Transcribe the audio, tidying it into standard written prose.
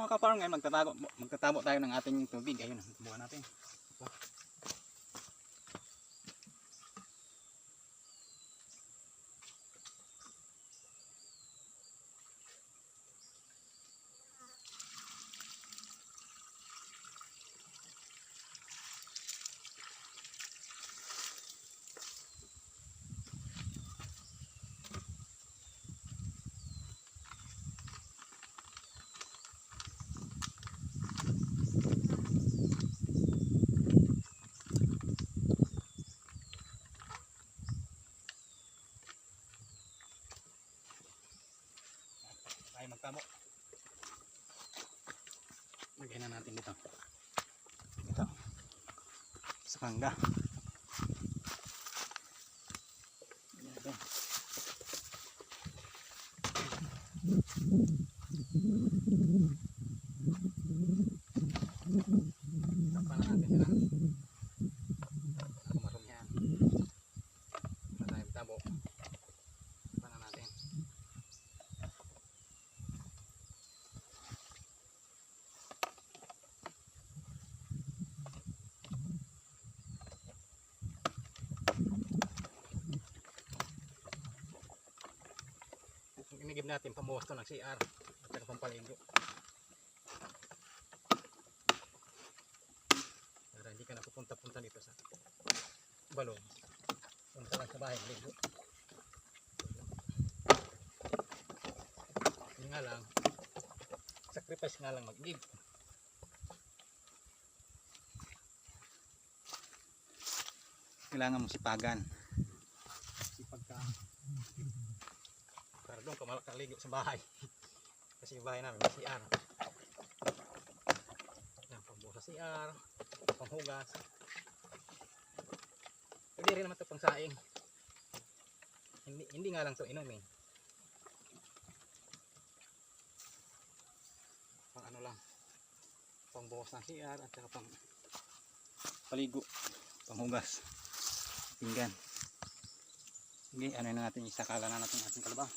mga kaparm, ngayon magtatabo tayo ng ating tubig. Ayun, buwan natin. Tayo magtabo. Lagyan na natin dito. Ito. Sa kangga. Lagyan natin. Tapan na natin sila. Ako marumihan. Tayo magtabo. Tapan na natin. Inigib natin pambuwas to ng CR at saka pampaligo para hindi ka na pupunta-punta dito sa balon. Punta lang sa bahay, ligo. Yun nga lang, sacrifice nga lang mag-gig. Kailangan mo sipagan. Sipag ka. Para doon ka makaligo sa bahay. Kasi yung bahay namin may CR. Yan, pambuhos sa CR, panghugas. Pwede rin naman ito pang saing. Hindi nga lang ito inumin. Pang ano lang. Pangbuhos ng CR at saka pang paligo. Panghugas. Pinggan. Sige, ano na natin, isakala na natin ating kalabaw.